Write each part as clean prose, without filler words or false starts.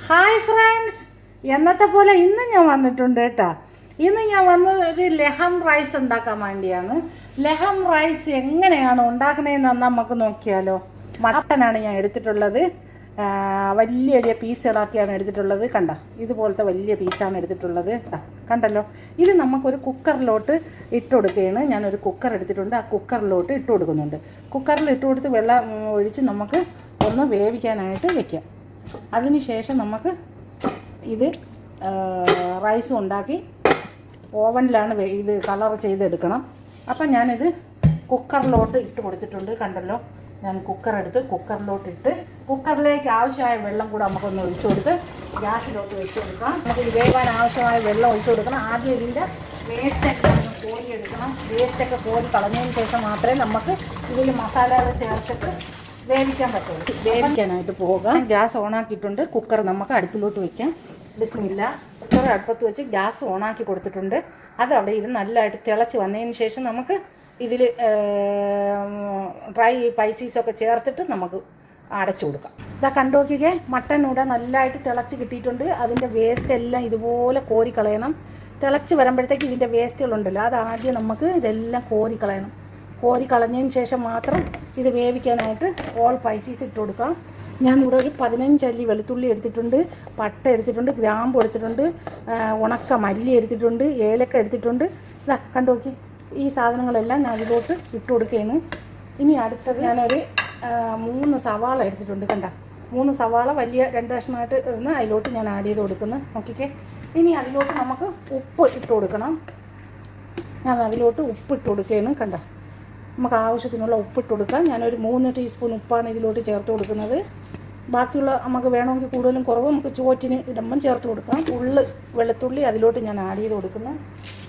Hi friends, എന്നത്തെ പോലെ ഇന്ന് ഞാൻ വന്നിട്ടുണ്ട് കേട്ടോ. ഇന്ന് ഞാൻ വന്നത് ഒരു ലെഹം റൈസ് ഉണ്ടാക്കാൻ വേണ്ടിയാണ്. ലെഹം റൈസ് എങ്ങനെയാണ് ഉണ്ടാക്കണതെന്ന് നമുക്ക് നോക്കിയാലോ. മട്ടനാണ് ഞാൻ എടുത്തിട്ടുള്ളത്. വലിയ വലിയ പീസുകളാക്കിയാണ് എടുത്തിട്ടുള്ളത്. കണ്ട, ഇതുപോലത്തെ വലിയ പീസാണ് എടുത്തിട്ടുള്ളത്. കണ്ടല്ലോ, ഇത് നമുക്കൊരു കുക്കറിലോട്ട് ഇട്ട് കൊടുക്കുകയാണ്. ഞാനൊരു കുക്കർ എടുത്തിട്ടുണ്ട്. ആ കുക്കറിലോട്ട് ഇട്ട് കൊടുക്കുന്നുണ്ട്. കുക്കറിൽ ഇട്ട് കൊടുത്ത് വെള്ളം ഒഴിച്ച് നമുക്ക് ഒന്ന് വേവിക്കാനായിട്ട് വെക്കാം. അതിനുശേഷം നമുക്ക് ഇത് റൈസ് ഉണ്ടാക്കി ഓവനിലാണ് ഇത് കളർ ചെയ്തെടുക്കണം. അപ്പം ഞാനിത് കുക്കറിലോട്ട് ഇട്ട് കൊടുത്തിട്ടുണ്ട്. കണ്ടല്ലോ, ഞാൻ കുക്കറെടുത്ത് കുക്കറിലോട്ട് ഇട്ട് കുക്കറിലേക്ക് ആവശ്യമായ വെള്ളം കൂടെ നമുക്കൊന്ന് ഒഴിച്ചു കൊടുത്ത് ഗ്യാസിലോട്ട് വെച്ച് കൊടുക്കാം. നമുക്ക് വേവാൻ ആവശ്യമായ വെള്ളം ഒഴിച്ചു കൊടുക്കണം. ആദ്യം ഇതിൻ്റെ വേസ്റ്റൊക്കെ ഒന്ന് കോരിയെടുക്കണം. വേസ്റ്റൊക്കെ കോരി കളഞ്ഞതിന് ശേഷം മാത്രമേ നമുക്ക് ഇതിൽ മസാലകൾ ചേർത്തിട്ട് വേവിക്കാൻ പറ്റുള്ളൂ. വേവിക്കാനായിട്ട് പോകാം. ഗ്യാസ് ഓണാക്കിയിട്ടുണ്ട്. കുക്കർ നമുക്ക് അടുപ്പിലോട്ട് വയ്ക്കാം. ബിസ്മില്ല. കുക്കർ അടുപ്പത്ത് വെച്ച് ഗ്യാസ് ഓണാക്കി കൊടുത്തിട്ടുണ്ട്. അതവിടെ ഇത് നല്ലതായിട്ട് തിളച്ച് വന്നതിന് ശേഷം നമുക്ക് ഇതിൽ ഡ്രൈ സ്പൈസീസൊക്കെ ചേർത്തിട്ട് നമുക്ക് അടച്ചു കൊടുക്കാം. ഇതാ കണ്ടു നോക്കിക്കേ, മട്ടൻ ഇവിടെ നല്ലതായിട്ട് തിളച്ച് കിട്ടിയിട്ടുണ്ട്. അതിൻ്റെ വേസ്റ്റ് എല്ലാം ഇതുപോലെ കോരിക്കളയണം. തിളച്ച് വരുമ്പോഴത്തേക്ക് ഇതിൻ്റെ വേസ്റ്റുകളുണ്ടല്ലോ, അതാദ്യം നമുക്ക് ഇതെല്ലാം കോരിക്കളയണം. കോരി കളഞ്ഞതിന് ശേഷം മാത്രം ഇത് വേവിക്കാനായിട്ട് ഓൾ സ്പൈസീസ് ഇട്ട് കൊടുക്കാം. ഞാനിവിടെ ഒരു 15 അല്ലി വെളുത്തുള്ളി എടുത്തിട്ടുണ്ട്, പട്ട എടുത്തിട്ടുണ്ട്, ഗ്രാമ്പു എടുത്തിട്ടുണ്ട്, ഉണക്ക മല്ലി എടുത്തിട്ടുണ്ട്, ഏലക്ക എടുത്തിട്ടുണ്ട്. ഇതാ കണ്ടു നോക്കി, ഈ സാധനങ്ങളെല്ലാം ഞാൻ അതിലോട്ട് ഇട്ട് കൊടുക്കുകയാണ്. ഇനി അടുത്തത് ഞാനൊരു 3 സവാള എടുത്തിട്ടുണ്ട്. കണ്ട, 3 സവാള വലിയ 2 കഷ്ണമായിട്ട് ഇരുന്ന് അതിലോട്ട് ഞാൻ ആഡ് ചെയ്ത് കൊടുക്കുന്നു. നോക്കിക്കേ. ഇനി അതിലോട്ട് നമുക്ക് ഉപ്പ് ഇട്ട് കൊടുക്കണം. ഞാൻ അതിലോട്ട് ഉപ്പ് ഇട്ട് കൊടുക്കുകയാണ്. കണ്ട, നമുക്ക് ആവശ്യത്തിനുള്ള ഉപ്പിട്ട് കൊടുക്കാം. ഞാനൊരു 3 ടീസ്പൂൺ ഉപ്പാണ് ഇതിലോട്ട് ചേർത്ത് കൊടുക്കുന്നത്. ബാക്കിയുള്ള നമുക്ക് വേണമെങ്കിൽ കൂടുതലും കുറവ് നമുക്ക് ചോറ്റിന് ഇടുമ്പം ചേർത്ത് കൊടുക്കാം. വെളുത്തുള്ളി അതിലോട്ട് ഞാൻ ആഡ് ചെയ്ത് കൊടുക്കുന്നു.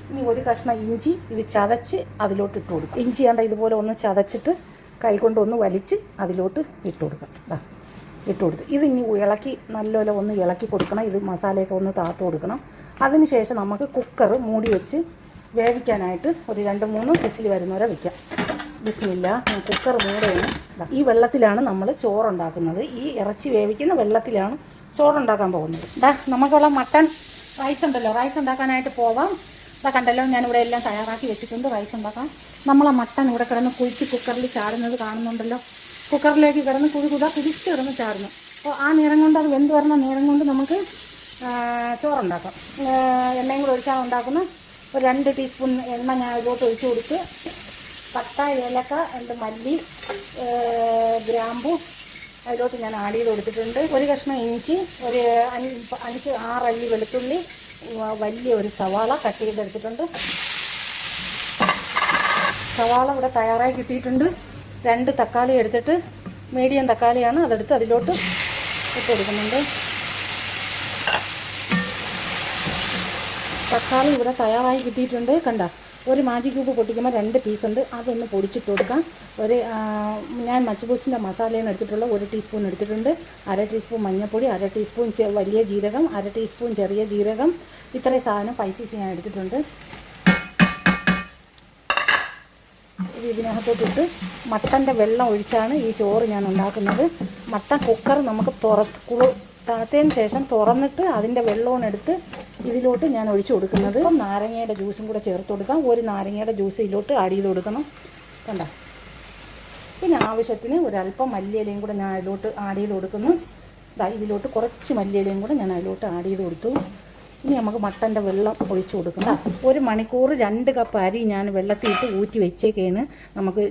ഇനി ഒരു കഷ്ണം ഇഞ്ചി ഇത് ചതച്ച് അതിലോട്ട് ഇട്ട് കൊടുക്കാം. ഇഞ്ചി ആണ്ട ഇതുപോലെ ഒന്ന് ചതച്ചിട്ട് കൈകൊണ്ട് ഒന്ന് വലിച്ച് അതിലോട്ട് ഇട്ട് കൊടുക്കാം. ഇട്ട് കൊടുത്ത് ഇത് ഇനി ഇളക്കി നല്ലപോലെ ഒന്ന് ഇളക്കി കൊടുക്കണം. ഇത് മസാലയൊക്കെ ഒന്ന് താത്ത് കൊടുക്കണം. അതിന് ശേഷം നമുക്ക് കുക്കർ മൂടി വെച്ച് വേവിക്കാനായിട്ട് ഒരു 2-3 വിസിൽ വരുന്നവരെ വയ്ക്കാം. ബിസ്മില്ല. കുക്കർ മൂടുകയാണ്. ഈ വെള്ളത്തിലാണ് നമ്മൾ ചോറുണ്ടാക്കുന്നത്. ഈ ഇറച്ചി വേവിക്കുന്ന വെള്ളത്തിലാണ് ചോറുണ്ടാക്കാൻ പോകുന്നത്. നമുക്കുള്ള മട്ടൻ റൈസ് ഉണ്ടല്ലോ, റൈസ് ഉണ്ടാക്കാനായിട്ട് പോവാം. കണ്ടല്ലോ, ഞാനിവിടെ എല്ലാം തയ്യാറാക്കി വെച്ചിട്ടുണ്ട്. റൈസ് ഉണ്ടാക്കാം. നമ്മളെ മട്ടൻ ഇവിടെ കിടന്ന് കുക്കറിൽ ചാടുന്നത് കാണുന്നുണ്ടല്ലോ. കുക്കറിലേക്ക് കിടന്ന് കുതിച്ച് കിടന്ന് ചാടുന്നു. അപ്പോൾ ആ നേരം കൊണ്ട്, അത് വെന്ത് വരുന്ന നേരം കൊണ്ട് നമുക്ക് ചോറുണ്ടാക്കാം. എണ്ണയും കൂടെ ഒഴിച്ചാണ് ഉണ്ടാക്കുന്ന. ഒരു 2 ടീസ്പൂൺ എണ്ണ ഞാൻ ഇതിലോട്ട് ഒഴിച്ച് കൊടുത്ത് പട്ട, ഏലക്ക, 2 മല്ലി, ഗ്രാമ്പു അതിലോട്ട് ഞാൻ ആഡ് ചെയ്ത് കൊടുത്തിട്ടുണ്ട്. ഒരു കഷ്ണം ഇഞ്ചി, ഒരു 5-6 അല്ലി വെളുത്തുള്ളി, വലിയ ഒരു സവാള കട്ട് ചെയ്തെടുത്തിട്ടുണ്ട്. സവാള ഇവിടെ തയ്യാറായി കിട്ടിയിട്ടുണ്ട്. 2 തക്കാളി എടുത്തിട്ട്, മീഡിയം തക്കാളിയാണ്, അതെടുത്ത് അതിലോട്ട് ഇട്ട് കൊടുക്കുന്നുണ്ട്. തക്കാളി ഇവിടെ തയ്യാറായി കിട്ടിയിട്ടുണ്ട്. കണ്ട, ഒരു മാജി ക്യൂബ് പൊട്ടിക്കുമ്പോൾ 2 പീസുണ്ട്. അതൊന്ന് പൊടിച്ചിട്ട് കൊടുക്കാം. ഞാൻ മച്ചുപൂസിൻ്റെ മസാലയാണ് എടുത്തിട്ടുള്ളത്. 1 ടീസ്പൂൺ എടുത്തിട്ടുണ്ട്. 1/2 ടീസ്പൂൺ മഞ്ഞൾപ്പൊടി, 1/2 ടീസ്പൂൺ വലിയ ജീരകം, 1/2 ടീസ്പൂൺ ചെറിയ ജീരകം, ഇത്രയും സാധനം സ്പൈസീസ് ഞാൻ എടുത്തിട്ടുണ്ട്. ഇത് ഇതിനകത്തോട്ടിട്ട് മട്ടൻ്റെ വെള്ളം ഒഴിച്ചാണ് ഈ ചോറ് ഞാൻ ഉണ്ടാക്കുന്നത്. മട്ടൻ കുക്കർ നമുക്ക് തണുത്തതിന് ശേഷം തുറന്നിട്ട് അതിൻ്റെ വെള്ളവും എടുത്ത് ഇതിലോട്ട് ഞാൻ ഒഴിച്ചു കൊടുക്കുന്നത്. നാരങ്ങയുടെ ജ്യൂസും കൂടെ ചേർത്ത് കൊടുക്കാം. ഒരു നാരങ്ങയുടെ ജ്യൂസ് ഇതിലോട്ട് ആഡ് ചെയ്ത് കൊടുക്കണം. കണ്ട, പിന്നെ ആവശ്യത്തിന് ഒരല്പം മല്ലിയിലയും കൂടെ ഞാൻ അതിലോട്ട് ആഡ് ചെയ്ത് കൊടുക്കുന്നു. ഇതിലോട്ട് കുറച്ച് മല്ലിയിലയും കൂടെ ഞാൻ അതിലോട്ട് ആഡ് ചെയ്ത് കൊടുത്തു. ഇനി നമുക്ക് മട്ടൻ്റെ വെള്ളം ഒഴിച്ചു കൊടുക്കണം. 1 മണിക്കൂർ 2 കപ്പ് അരി ഞാൻ വെള്ളത്തിലിട്ട് ഊറ്റി വെച്ചേക്കാണ് നമുക്ക്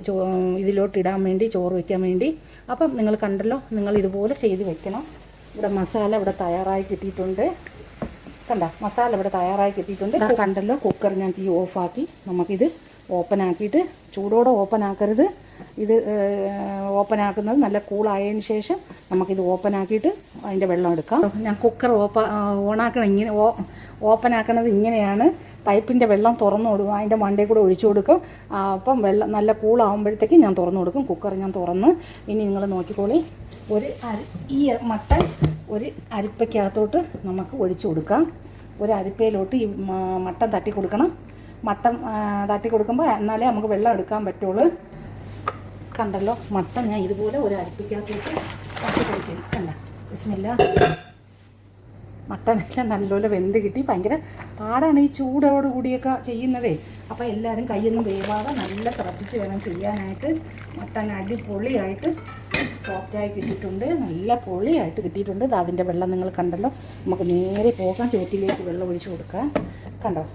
ഇതിലോട്ട് ഇടാൻ വേണ്ടി, ചോറ് വയ്ക്കാൻ വേണ്ടി. അപ്പം നിങ്ങൾ കണ്ടല്ലോ, നിങ്ങൾ ഇതുപോലെ ചെയ്ത് വെക്കണം. ഇവിടെ മസാല ഇവിടെ തയ്യാറായി കിട്ടിയിട്ടുണ്ട്. കണ്ട, മസാല ഇവിടെ തയ്യാറായി കിട്ടിയിട്ടുണ്ട്. കണ്ടല്ലോ, കുക്കർ ഞാൻ തീ ഓഫാക്കി. നമുക്കിത് ഓപ്പൺ ആക്കിയിട്ട്, ചൂടോടെ ഓപ്പൺ ആക്കരുത്. ഇത് ഓപ്പൺ ആക്കുന്നത് നല്ല കൂളായതിന് ശേഷം നമുക്കിത് ഓപ്പൺ ആക്കിയിട്ട് അതിൻ്റെ വെള്ളം എടുക്കാം. ഞാൻ കുക്കർ ഓപ്പൺ ആക്കണത് ഇങ്ങനെയാണ്. പൈപ്പിൻ്റെ വെള്ളം തുറന്നു കൊടുക്കും, അതിൻ്റെ മണ്ടയിൽ കൂടെ ഒഴിച്ചു കൊടുക്കും. അപ്പം വെള്ളം നല്ല കൂളാകുമ്പോഴത്തേക്കും ഞാൻ തുറന്നു കൊടുക്കും. കുക്കർ ഞാൻ തുറന്ന്, ഇനി നിങ്ങൾ നോക്കിക്കോളി. ഈ മട്ടൻ ഒരു അരിപ്പയ്ക്കകത്തോട്ട് നമുക്ക് ഒഴിച്ചു കൊടുക്കാം. ഒരു അരിപ്പയിലോട്ട് ഈ മട്ടൻ തട്ടി കൊടുക്കണം. മട്ടൻ തട്ടി കൊടുക്കുമ്പോൾ എന്നാലേ നമുക്ക് വെള്ളം എടുക്കാൻ പറ്റുള്ളൂ. കണ്ടല്ലോ, മട്ടൻ ഞാൻ ഇതുപോലെ ഒരു അരിപ്പയ്ക്കകത്തോട്ട് തട്ടി കൊടുക്കുന്നു. കണ്ട, ബിസ്മില്ലാ. മട്ടനെല്ലാം നല്ലപോലെ വെന്ത് കിട്ടി. ഭയങ്കര പാടാണ് ഈ ചൂടോട് കൂടിയൊക്കെ ചെയ്യുന്നതേ. അപ്പോൾ എല്ലാവരും കയ്യൊന്നും വേവാതെ നല്ല ശ്രദ്ധിച്ച് വേണം ചെയ്യാനായിട്ട്. മട്ടൻ അടിപൊളിയായിട്ട് സോഫ്റ്റായി കിട്ടിയിട്ടുണ്ട്, നല്ല പൊളിയായിട്ട് കിട്ടിയിട്ടുണ്ട്. അതിൻ്റെ വെള്ളം നിങ്ങൾ കണ്ടല്ലോ. നമുക്ക് നേരെ പോകാം, ചോറ്റിലേക്ക് വെള്ളം ഒഴിച്ച് കൊടുക്കാം. കണ്ടോ,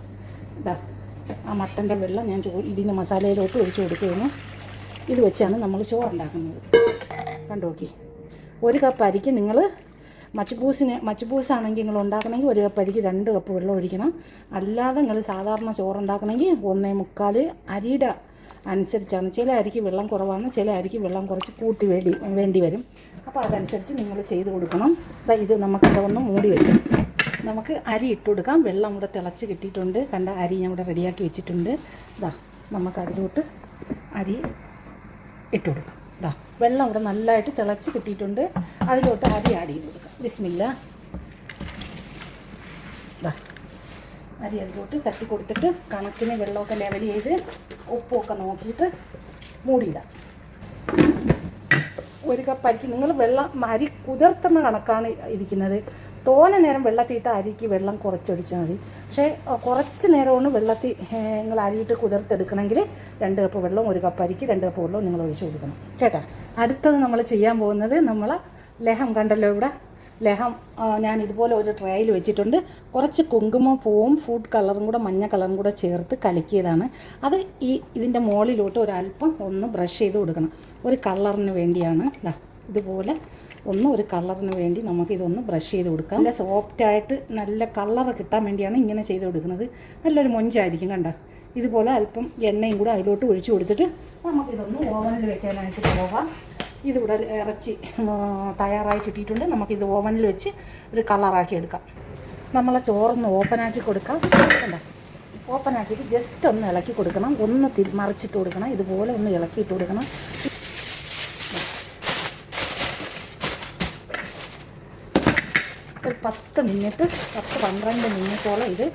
ഇതാ ആ മട്ടൻ്റെ വെള്ളം ഞാൻ ഇതിന് മസാലയിലോട്ട് ഒഴിച്ച് കൊടുക്കുകയാണ്. ഇത് വെച്ചാണ് നമ്മൾ ചോറുണ്ടാക്കുന്നത്. കണ്ടു നോക്കി. 1 കപ്പ് അരിക്ക് നിങ്ങൾ മച്ചുപൂസാണെങ്കിൽ നിങ്ങൾ ഉണ്ടാക്കണമെങ്കിൽ 1 കപ്പ് അരിക്ക് 2 കപ്പ് വെള്ളം ഒഴിക്കണം. അല്ലാതെ നിങ്ങൾ സാധാരണ ചോറുണ്ടാക്കണമെങ്കിൽ 1.25 അരിയുടെ അനുസരിച്ചാണ്. ചില അരിക്ക് വെള്ളം കുറവാണ്, ചില അരിക്ക് വെള്ളം കുറച്ച് കൂട്ടി വേണ്ടി വരും. അപ്പോൾ അതനുസരിച്ച് നിങ്ങൾ ചെയ്ത് കൊടുക്കണം. ഇത് നമുക്കിവിടെ ഒന്ന് മൂടി വയ്ക്കും. നമുക്ക് അരി ഇട്ട് കൊടുക്കാം. വെള്ളം ഇവിടെ തിളച്ച് കിട്ടിയിട്ടുണ്ട്. കണ്ട അരി ഞാൻ ഇവിടെ റെഡിയാക്കി വെച്ചിട്ടുണ്ട്. ഇതാ നമുക്ക് അതിലോട്ട് അരി ഇട്ട് കൊടുക്കാം. ഇതാ വെള്ളം ഇവിടെ നല്ലതായിട്ട് തിളച്ച് കിട്ടിയിട്ടുണ്ട്. അതിലോട്ട് അരി ആഡ് ചെയ്ത് കൊടുക്കാം. ബിസ്മില്ല. ഇതാ അരി അതിലോട്ട് തട്ടി കൊടുത്തിട്ട് കണക്കിന് വെള്ളമൊക്കെ ലെവൽ ചെയ്ത് ഉപ്പൊക്കെ നോക്കിയിട്ട് മൂടിയിടാം. 1 കപ്പ് അരിക്ക് നിങ്ങൾ അരി കുതിർത്തുന്ന കണക്കാണ് ഇരിക്കുന്നത്. തോനെ നേരം വെള്ളത്തിയിട്ട് അരിക്ക് വെള്ളം കുറച്ചൊഴിച്ചാൽ മതി. പക്ഷേ കുറച്ച് നേരമാണ് വെള്ളത്തിൽ നിങ്ങൾ അരിയിട്ട് കുതിർത്തെടുക്കണമെങ്കിൽ 2 കപ്പ് വെള്ളം 1 കപ്പ് അരിക്ക് 2 കപ്പ് വെള്ളം നിങ്ങൾ ഒഴിച്ച് കൊടുക്കണം കേട്ടോ. അടുത്തത് നമ്മൾ ചെയ്യാൻ പോകുന്നത് നമ്മൾ ലഹം കണ്ടല്ലോ. ഇവിടെ ലഹം ഞാൻ ഇതുപോലെ ഒരു ട്രേയിൽ വെച്ചിട്ടുണ്ട്. കുറച്ച് കുങ്കുമപ്പൂവും ഫുഡ് കളറും കൂടെ മഞ്ഞ കളറും കൂടെ ചേർത്ത് കലക്കിയതാണ്. അത് ഇതിൻ്റെ മുകളിലോട്ട് ഒരല്പം ഒന്ന് ബ്രഷ് ചെയ്ത് കൊടുക്കണം. ഒരു കളറിന് വേണ്ടിയാണ്. ഇതുപോലെ ഒരു കളറിന് വേണ്ടി നമുക്കിതൊന്ന് ബ്രഷ് ചെയ്ത് കൊടുക്കാം. നല്ല സോഫ്റ്റായിട്ട് നല്ല കളർ കിട്ടാൻ വേണ്ടിയാണ് ഇങ്ങനെ ചെയ്ത് കൊടുക്കുന്നത്. നല്ലൊരു മൊഞ്ചായിരിക്കും. കണ്ട ഇതുപോലെ അല്പം എണ്ണയും കൂടെ അതിലോട്ട് ഒഴിച്ച് കൊടുത്തിട്ട് നമുക്കിതൊന്ന് ഓവനിൽ വെക്കാനായിട്ട് പോകാം. ഇതിവിടെ ഇറച്ചി തയ്യാറായി കിട്ടിയിട്ടുണ്ട്. നമുക്കിത് ഓവനിൽ വെച്ച് ഒരു കളറാക്കി എടുക്കാം. നമ്മളെ ചോറൊന്ന് ഓപ്പനാക്കി കൊടുക്കാം. കണ്ട ഓപ്പനാക്കിയിട്ട് ജസ്റ്റ് ഒന്ന് ഇളക്കി കൊടുക്കണം. ഒന്ന് മറിച്ചിട്ട് കൊടുക്കണം. ഇതുപോലെ ഒന്ന് ഇളക്കിയിട്ട് കൊടുക്കണം. ഒരു 10-12 മിനിറ്റോളം ഇത്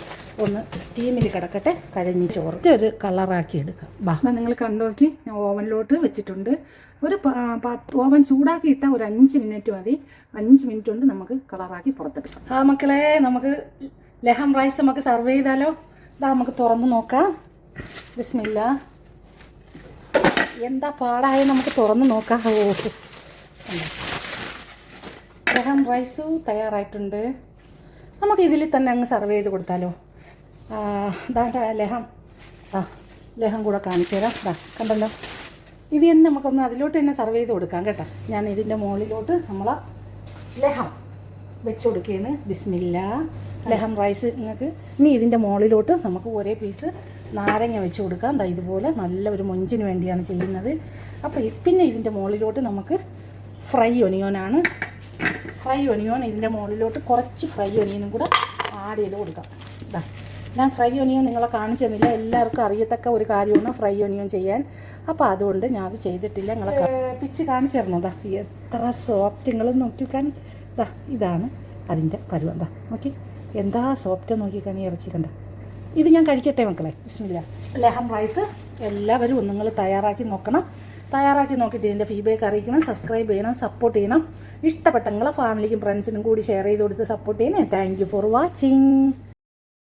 ഒന്ന് സ്റ്റീമിൽ കിടക്കട്ടെ. കഴിഞ്ഞ് ചോറ് ഒരു കളറാക്കി എടുക്കാം. നിങ്ങൾ കണ്ടു നോക്കി. ഞാൻ ഓവനിലോട്ട് വെച്ചിട്ടുണ്ട്. ഓവൻ ചൂടാക്കി ഇട്ടാൽ ഒരു 5 മിനിറ്റ് മതി. 5 മിനിറ്റ് കൊണ്ട് നമുക്ക് കളറാക്കി പുറത്തെടുക്കാം. മക്കളെ, നമുക്ക് ലഹം റൈസ് നമുക്ക് സർവ് ചെയ്താലോ? നമുക്ക് തുറന്ന് നോക്കാം. ബിസ്മില്ല. എന്താ പാടായ നമുക്ക് തുറന്ന് നോക്കാം. ലഹം റൈസ് തയ്യാറായിട്ടുണ്ട്. നമുക്ക് ഇതിൽ തന്നെ അങ്ങ് സർവ് ചെയ്ത് കൊടുത്താലോ? ലഹം കൂടെ കാണിച്ചു തരാം. കണ്ടല്ലോ, ഇത് തന്നെ നമുക്കൊന്ന് അതിലോട്ട് തന്നെ സർവ് ചെയ്ത് കൊടുക്കാം കേട്ടോ. ഞാൻ ഇതിൻ്റെ മുകളിലോട്ട് നമ്മൾ ലഹം വെച്ച് കൊടുക്കുകയാണ്. ബിസ്മില്ല. ലഹം റൈസ് നിങ്ങൾക്ക് ഇനി ഇതിൻ്റെ മുകളിലോട്ട് നമുക്ക് ഒരേ പീസ് നാരങ്ങ വെച്ച് കൊടുക്കാം. ഇതുപോലെ നല്ല ഒരു മൊഞ്ചിന് വേണ്ടിയാണ് ചെയ്യുന്നത്. അപ്പോൾ പിന്നെ ഇതിൻ്റെ മുകളിലോട്ട് നമുക്ക് ഫ്രൈ ഒനിയോനാണ്. ഫ്രൈ ഒനിയോൻ ഇതിൻ്റെ മുകളിലോട്ട് കുറച്ച് ഫ്രൈ ഒനിയനും കൂടെ ആഡ് ചെയ്ത് കൊടുക്കാം. ഞാൻ ഫ്രൈ ഒനിയൻ നിങ്ങളെ കാണിച്ചു തന്നില്ല. എല്ലാവർക്കും അറിയത്തക്ക ഒരു കാര്യമാണ് ഫ്രൈ ഒനിയൻ ചെയ്യാൻ. അപ്പോൾ അതുകൊണ്ട് ഞാൻ അത് ചെയ്തിട്ടില്ല. നിങ്ങളെ പിച്ച് കാണിച്ചു തരണം. എത്ര സോഫ്റ്റ് നിങ്ങൾ നോക്കിക്കാൻ. ഇതാണ് അതിൻ്റെ പരുവം. നോക്കി എന്താ സോഫ്റ്റ് നോക്കിക്കാണി ഇറച്ചി. കണ്ട ഇത് ഞാൻ കഴിക്കട്ടെ മക്കളെ. ബിസ്മില്ല. ലഹം റൈസ് എല്ലാവരും നിങ്ങൾ തയ്യാറാക്കി നോക്കണം. തയ്യാറാക്കി നോക്കിയിട്ട് ഇതിൻ്റെ ഫീഡ്ബാക്ക് അറിയിക്കണം. സബ്സ്ക്രൈബ് ചെയ്യണം, സപ്പോർട്ട് ചെയ്യണം. ഇഷ്ടപ്പെട്ട നിങ്ങളെ ഫാമിലിക്കും ഫ്രണ്ട്സിനും കൂടി ഷെയർ ചെയ്ത് കൊടുത്ത് സപ്പോർട്ട് ചെയ്യണേ. Thank you for watching.